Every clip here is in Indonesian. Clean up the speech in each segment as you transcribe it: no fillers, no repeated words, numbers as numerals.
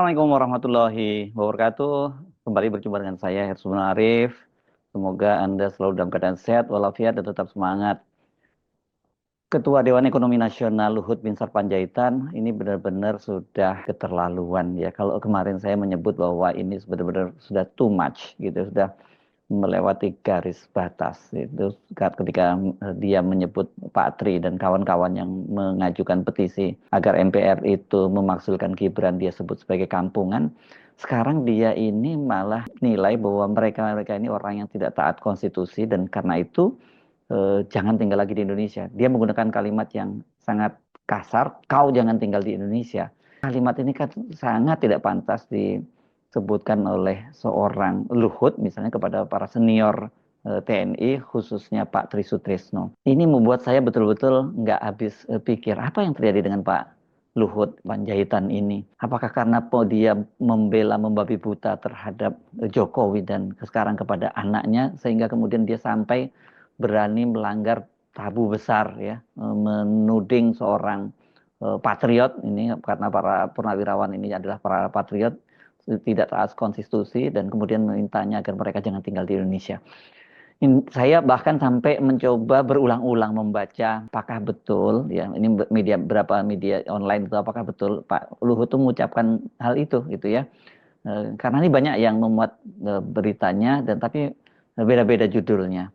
Assalamualaikum warahmatullahi wabarakatuh. Kembali berjumpa dengan saya, Hersul Arif. Semoga Anda selalu dalam keadaan sehat, walafiat, dan tetap semangat. Ketua Dewan Ekonomi Nasional Luhut Binsar Panjaitan ini benar-benar sudah keterlaluan ya. Kalau kemarin saya menyebut bahwa ini benar-benar sudah too much gitu, sudah melewati garis batas itu ketika dia menyebut Pak Tri dan kawan-kawan yang mengajukan petisi agar MPR itu memakzulkan Gibran dia sebut sebagai kampungan. Sekarang dia ini malah nilai bahwa mereka ini orang yang tidak taat konstitusi dan karena itu jangan tinggal lagi di Indonesia. Dia menggunakan kalimat yang sangat kasar, kau jangan tinggal di Indonesia. Kalimat ini kan sangat tidak pantas disebutkan oleh seorang Luhut, misalnya kepada para senior TNI, khususnya Pak Tri Sutrisno. Ini membuat saya betul-betul nggak habis pikir, apa yang terjadi dengan Pak Luhut Panjaitan ini? Apakah karena dia membela membabi buta terhadap Jokowi dan sekarang kepada anaknya, sehingga kemudian dia sampai berani melanggar tabu besar ya, menuding seorang patriot ini karena para purnawirawan ini adalah para patriot tidak taat konstitusi dan kemudian memintanya agar mereka jangan tinggal di Indonesia. Saya bahkan sampai mencoba berulang-ulang membaca apakah betul ya ini berapa media online itu apakah betul Pak Luhut itu mengucapkan hal itu gitu ya. Karena ini banyak yang memuat beritanya dan tapi beda-beda judulnya.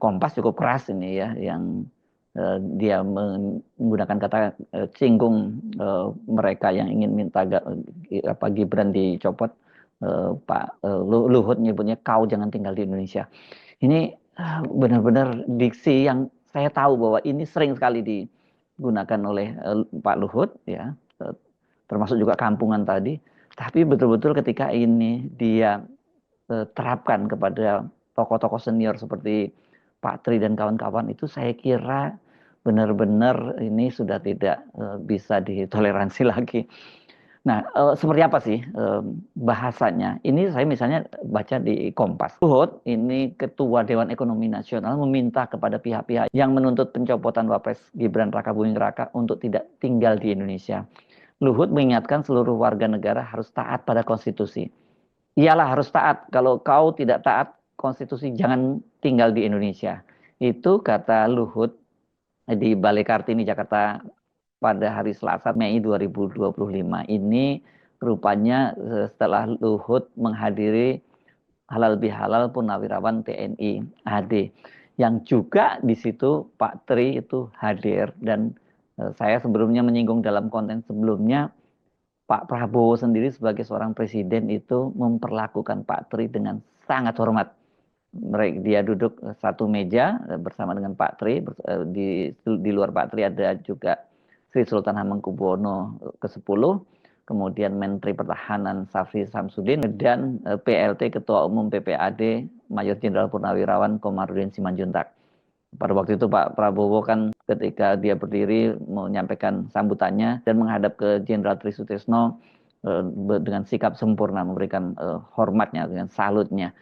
Kompas cukup keras ini ya, yang dia menggunakan kata singgung mereka yang ingin minta Gibran dicopot. Pak Luhut nyebutnya kau jangan tinggal di Indonesia. Ini benar-benar diksi yang saya tahu bahwa ini sering sekali digunakan oleh Pak Luhut ya, termasuk juga kampungan tadi. Tapi betul-betul ketika ini dia terapkan kepada tokoh-tokoh senior seperti Pak Tri dan kawan-kawan itu saya kira benar-benar ini sudah tidak bisa ditoleransi lagi. Nah, seperti apa sih bahasanya? Ini saya misalnya baca di Kompas. Luhut, ini Ketua Dewan Ekonomi Nasional meminta kepada pihak-pihak yang menuntut pencopotan Wapres Gibran Rakabuming Raka untuk tidak tinggal di Indonesia. Luhut mengingatkan seluruh warga negara harus taat pada konstitusi. Iyalah harus taat. Kalau kau tidak taat konstitusi, jangan tinggal di Indonesia. Itu kata Luhut di Balai Kartini Jakarta pada hari Selasa Mei 2025. Ini rupanya setelah Luhut menghadiri halal bihalal Purnawirawan TNI AD. Yang juga di situ Pak Tri itu hadir dan saya sebelumnya menyinggung dalam konten sebelumnya Pak Prabowo sendiri sebagai seorang presiden itu memperlakukan Pak Tri dengan sangat hormat. Dia duduk satu meja bersama dengan Pak Tri. Di luar Pak Tri ada juga Sri Sultan Hamengkubuwono ke-10, kemudian Menteri Pertahanan Safri Samsudin, dan PLT Ketua Umum PPAD Mayor Jenderal Purnawirawan Komarudin Simanjuntak. Pada waktu itu Pak Prabowo kan ketika dia berdiri menyampaikan sambutannya dan menghadap ke Jenderal Tri Sutrisno dengan sikap sempurna memberikan hormatnya dengan salutnya.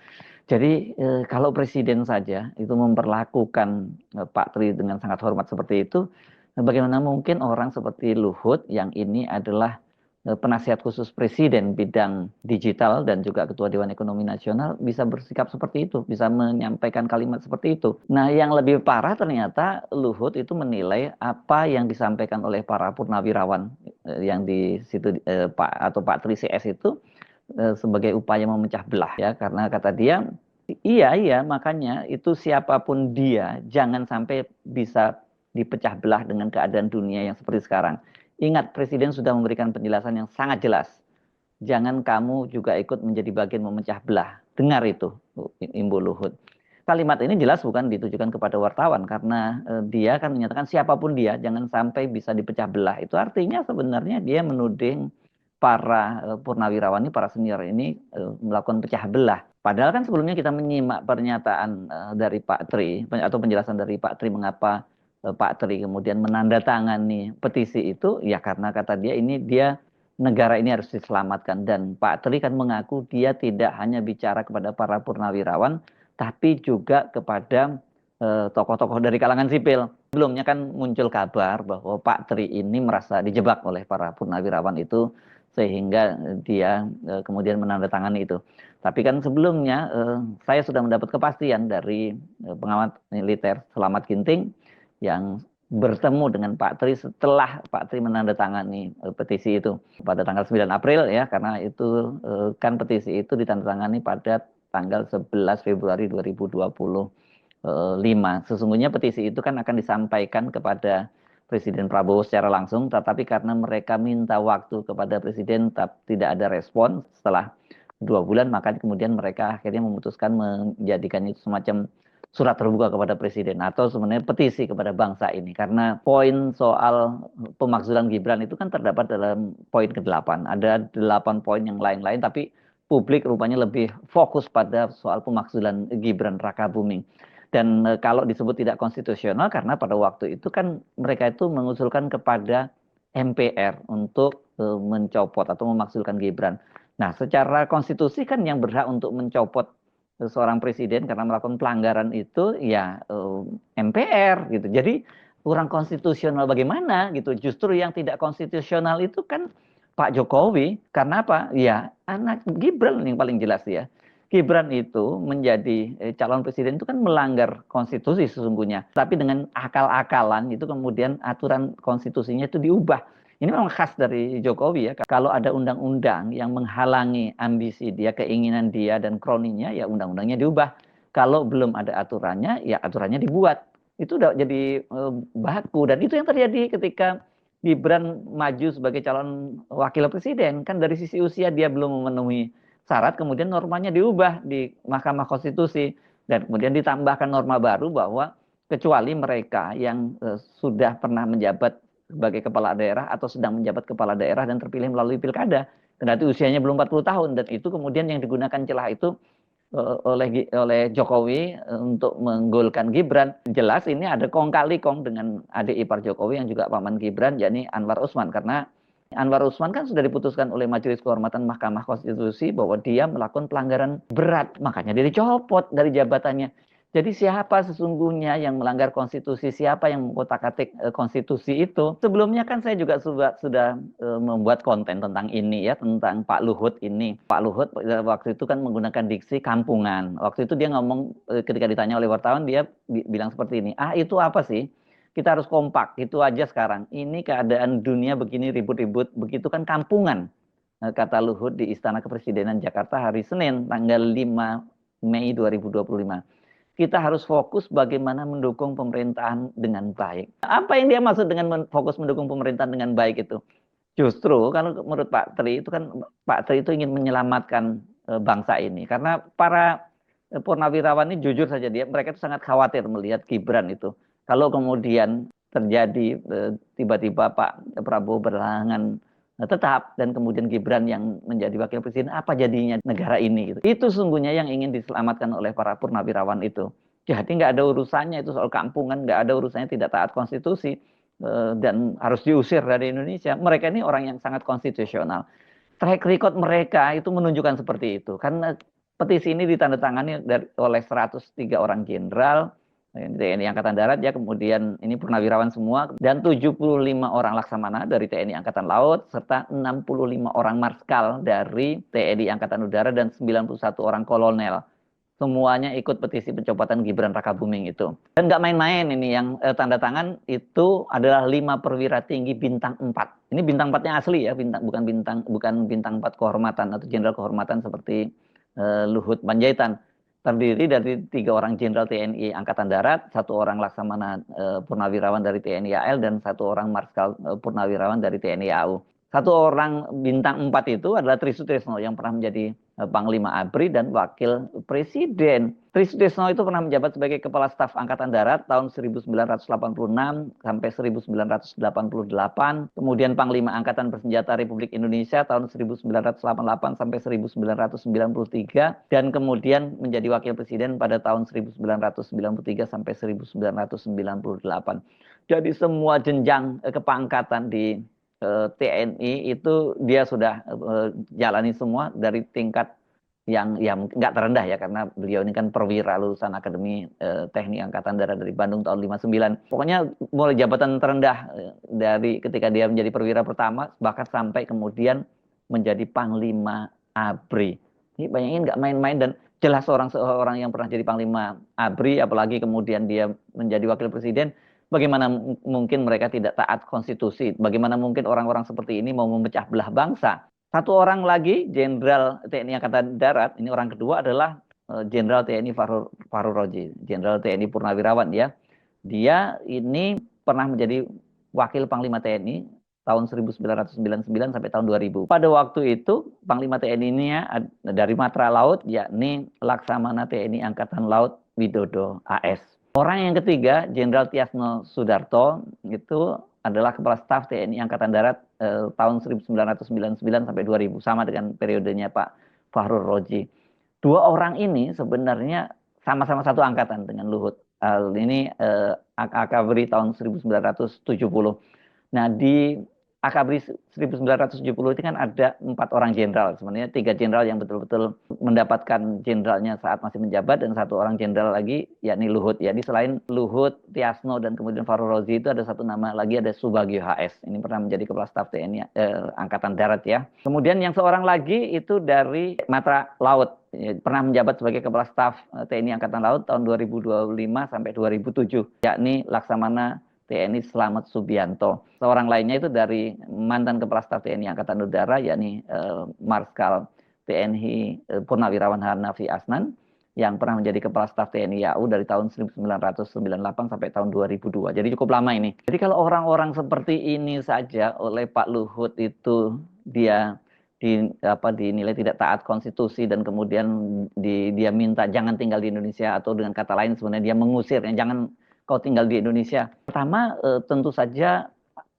Jadi kalau presiden saja itu memperlakukan Pak Tri dengan sangat hormat seperti itu, bagaimana mungkin orang seperti Luhut yang ini adalah penasihat khusus presiden bidang digital dan juga Ketua Dewan Ekonomi Nasional bisa bersikap seperti itu, bisa menyampaikan kalimat seperti itu. Nah, yang lebih parah ternyata Luhut itu menilai apa yang disampaikan oleh para purnawirawan yang di situ Pak Tri CS itu sebagai upaya memecah belah ya, karena kata dia iya makanya itu siapapun dia jangan sampai bisa dipecah belah dengan keadaan dunia yang seperti sekarang. Ingat, presiden sudah memberikan penjelasan yang sangat jelas. Jangan kamu juga ikut menjadi bagian memecah belah. Dengar itu, Imbu Luhut. Kalimat ini jelas bukan ditujukan kepada wartawan karena dia kan menyatakan siapapun dia jangan sampai bisa dipecah belah. Itu artinya sebenarnya dia menuding para purnawirawan ini, para senior ini melakukan pecah belah. Padahal kan sebelumnya kita menyimak pernyataan dari Pak Tri atau penjelasan dari Pak Tri mengapa Pak Tri kemudian menandatangani petisi itu ya karena kata dia ini dia negara ini harus diselamatkan. Dan Pak Tri kan mengaku dia tidak hanya bicara kepada para purnawirawan, tapi juga kepada tokoh-tokoh dari kalangan sipil. Sebelumnya kan muncul kabar bahwa Pak Tri ini merasa dijebak oleh para purnawirawan itu, sehingga dia kemudian menandatangani itu. Tapi kan sebelumnya saya sudah mendapat kepastian dari pengamat militer Selamat Ginting yang bertemu dengan Pak Tri setelah Pak Tri menandatangani petisi itu pada tanggal 9 April ya, karena itu kan petisi itu ditandatangani pada tanggal 11 Februari 2025. Sesungguhnya petisi itu kan akan disampaikan kepada Presiden Prabowo secara langsung, tetapi karena mereka minta waktu kepada Presiden tidak ada respon setelah 2 bulan, maka kemudian mereka akhirnya memutuskan menjadikan itu semacam surat terbuka kepada Presiden atau sebenarnya petisi kepada bangsa ini. Karena poin soal pemakzulan Gibran itu kan terdapat dalam poin ke-8. Ada 8 poin yang lain-lain, tapi publik rupanya lebih fokus pada soal pemakzulan Gibran Rakabuming. Dan kalau disebut tidak konstitusional karena pada waktu itu kan mereka itu mengusulkan kepada MPR untuk mencopot atau memakzulkan Gibran. Nah, secara konstitusi kan yang berhak untuk mencopot seorang presiden karena melakukan pelanggaran itu ya MPR gitu. Jadi kurang konstitusional bagaimana gitu. Justru yang tidak konstitusional itu kan Pak Jokowi. Karena apa? Ya anak Gibran yang paling jelas ya. Gibran itu menjadi calon presiden itu kan melanggar konstitusi sesungguhnya. Tapi dengan akal-akalan itu kemudian aturan konstitusinya itu diubah. Ini memang khas dari Jokowi ya. Kalau ada undang-undang yang menghalangi ambisi dia, keinginan dia dan kroninya, ya undang-undangnya diubah. Kalau belum ada aturannya, ya aturannya dibuat. Itu udah jadi baku. Dan itu yang terjadi ketika Gibran maju sebagai calon wakil presiden. Kan dari sisi usia dia belum memenuhi syarat, kemudian normanya diubah di Mahkamah Konstitusi. Dan kemudian ditambahkan norma baru bahwa kecuali mereka yang sudah pernah menjabat sebagai kepala daerah atau sedang menjabat kepala daerah dan terpilih melalui pilkada. Kendati usianya belum 40 tahun dan itu kemudian yang digunakan celah itu oleh Jokowi untuk menggolkan Gibran. Jelas ini ada kong kali kong dengan adik ipar Jokowi yang juga paman Gibran, yakni Anwar Usman. Karena Anwar Usman kan sudah diputuskan oleh Majelis Kehormatan Mahkamah Konstitusi bahwa dia melakukan pelanggaran berat. Makanya dia dicopot dari jabatannya. Jadi siapa sesungguhnya yang melanggar konstitusi, siapa yang mengotak-atik konstitusi itu. Sebelumnya kan saya juga sudah membuat konten tentang ini ya, tentang Pak Luhut ini. Pak Luhut waktu itu kan menggunakan diksi kampungan. Waktu itu dia ngomong ketika ditanya oleh wartawan, dia bilang seperti ini, itu apa sih? Kita harus kompak, itu aja sekarang. Ini keadaan dunia begini ribut-ribut, begitu kan kampungan. Kata Luhut di Istana Kepresidenan Jakarta hari Senin, tanggal 5 Mei 2025. Kita harus fokus bagaimana mendukung pemerintahan dengan baik. Apa yang dia maksud dengan fokus mendukung pemerintahan dengan baik itu? Justru kalau menurut Pak Tri itu kan Pak Tri itu ingin menyelamatkan bangsa ini karena para purnawirawan ini jujur saja mereka itu sangat khawatir melihat Gibran itu. Kalau kemudian terjadi tiba-tiba Pak Prabowo berhalangan tetap dan kemudian Gibran yang menjadi wakil presiden, apa jadinya negara ini gitu. Itu sungguhnya yang ingin diselamatkan oleh para purnawirawan itu. Jadi nggak ada urusannya itu soal kampungan, nggak ada urusannya tidak taat konstitusi dan harus diusir dari Indonesia. Mereka ini orang yang sangat konstitusional. Track record mereka itu menunjukkan seperti itu. Karena petisi ini ditandatangani oleh 103 orang jenderal TNI Angkatan Darat ya, kemudian ini purnawirawan semua, dan 75 orang laksamana dari TNI Angkatan Laut, serta 65 orang marskal dari TNI Angkatan Udara, dan 91 orang kolonel. Semuanya ikut petisi pencopotan Gibran Rakabuming itu. Dan nggak main-main ini yang tanda tangan itu adalah 5 perwira tinggi bintang 4. Ini bintang 4-nya asli ya, bukan bintang 4 kehormatan atau jenderal kehormatan seperti Luhut Panjaitan. Terdiri dari 3 orang jenderal TNI Angkatan Darat, 1 orang laksamana purnawirawan dari TNI AL, dan 1 orang marskal purnawirawan dari TNI AU. 1 orang bintang 4 itu adalah Tri Sutrisno yang pernah menjadi Panglima ABRI dan Wakil Presiden. Tri Sutrisno itu pernah menjabat sebagai Kepala Staf Angkatan Darat tahun 1986 sampai 1988. Kemudian Panglima Angkatan Bersenjata Republik Indonesia tahun 1988 sampai 1993. Dan kemudian menjadi Wakil Presiden pada tahun 1993 sampai 1998. Jadi semua jenjang kepangkatan di TNI itu dia sudah jalani semua dari tingkat yang nggak terendah ya, karena beliau ini kan perwira lulusan Akademi Teknik Angkatan Darat dari Bandung tahun 59. Pokoknya mulai jabatan terendah dari ketika dia menjadi perwira pertama bahkan sampai kemudian menjadi Panglima ABRI. Ini bayangin nggak main-main, dan jelas seorang yang pernah jadi Panglima ABRI apalagi kemudian dia menjadi wakil presiden. Bagaimana mungkin mereka tidak taat konstitusi? Bagaimana mungkin orang-orang seperti ini mau memecah belah bangsa? Satu orang lagi, Jenderal TNI Angkatan Darat, ini orang kedua adalah Jenderal TNI Fahru Roji, Jenderal TNI Purnawirawan ya. Dia ini pernah menjadi Wakil Panglima TNI tahun 1999 sampai tahun 2000. Pada waktu itu, Panglima TNI ini ya, dari Matra Laut, yakni Laksamana TNI Angkatan Laut Widodo AS. Orang yang ketiga, Jenderal Tiasno Sudarto, itu adalah Kepala Staf TNI Angkatan Darat tahun 1999 sampai 2000, sama dengan periodenya Pak Fahrul Roji. Dua orang ini sebenarnya sama-sama satu angkatan dengan Luhut. Ini Akabri tahun 1970. Nah, di Akabri 1970 itu kan ada 4 orang jenderal. Sebenarnya 3 jenderal yang betul-betul mendapatkan jenderalnya saat masih menjabat, dan 1 orang jenderal lagi yakni Luhut. Jadi selain Luhut, Tiasno, dan kemudian Fahru Rozi itu ada 1 nama lagi, ada Subagio HS. Ini pernah menjadi Kepala Staf TNI Angkatan Darat ya. Kemudian yang seorang lagi itu dari Matra Laut. Pernah menjabat sebagai Kepala Staf TNI Angkatan Laut tahun 2025 sampai 2007, yakni Laksamana TNI Slamet Subianto. Seorang lainnya itu dari mantan Kepala Staf TNI Angkatan Udara, yakni Marskal TNI Purnawirawan Hanafi Asnan, yang pernah menjadi Kepala Staf TNI AU dari tahun 1998 sampai tahun 2002. Jadi cukup lama ini. Jadi kalau orang-orang seperti ini saja oleh Pak Luhut itu dia dinilai tidak taat konstitusi, dan kemudian dia minta jangan tinggal di Indonesia, atau dengan kata lain sebenarnya dia mengusir, jangan kau tinggal di Indonesia. Pertama, tentu saja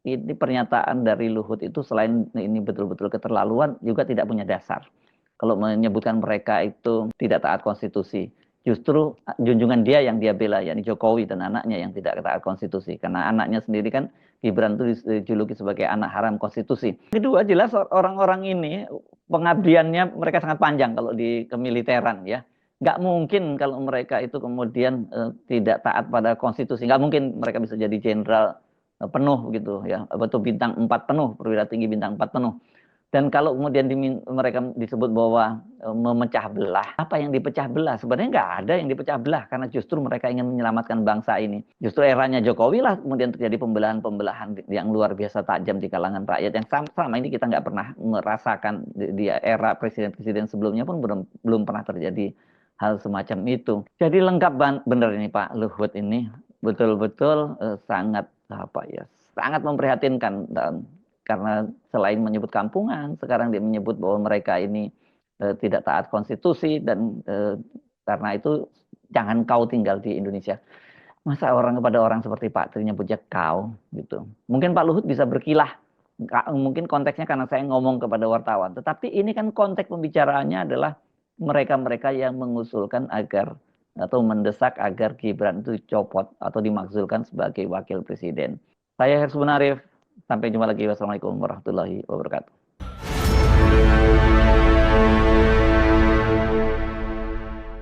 ini pernyataan dari Luhut itu selain ini betul-betul keterlaluan, juga tidak punya dasar. Kalau menyebutkan mereka itu tidak taat konstitusi, justru junjungan dia yang dia bela, yakni Jokowi dan anaknya yang tidak taat konstitusi. Karena anaknya sendiri kan, Gibran itu dijuluki sebagai anak haram konstitusi. Kedua, jelas orang-orang ini pengabdiannya mereka sangat panjang kalau di kemiliteran ya. Nggak mungkin kalau mereka itu kemudian tidak taat pada konstitusi. Nggak mungkin mereka bisa jadi jenderal penuh gitu ya, atau bintang 4 penuh, perwira tinggi bintang 4 penuh. Dan kalau kemudian mereka disebut bahwa memecah belah, apa yang dipecah belah? Sebenarnya nggak ada yang dipecah belah, karena justru mereka ingin menyelamatkan bangsa ini. Justru eranya Jokowi lah kemudian terjadi pembelahan-pembelahan yang luar biasa tajam di kalangan rakyat, yang sama ini kita nggak pernah merasakan di era presiden-presiden sebelumnya pun belum pernah terjadi hal semacam itu. Jadi lengkap benar ini Pak Luhut ini, betul-betul sangat sangat memprihatinkan, dan karena selain menyebut kampungan, sekarang dia menyebut bahwa mereka ini tidak taat konstitusi, dan karena itu jangan kau tinggal di Indonesia. Masa orang kepada orang seperti Pak Tri nyebutnya kau gitu. Mungkin Pak Luhut bisa berkilah, mungkin konteksnya karena saya ngomong kepada wartawan, tetapi ini kan konteks pembicaraannya adalah mereka-mereka yang mengusulkan agar atau mendesak agar Gibran itu dicopot atau dimakzulkan sebagai wakil presiden. Saya Hersubun Arif, sampai jumpa lagi. Wassalamualaikum warahmatullahi wabarakatuh.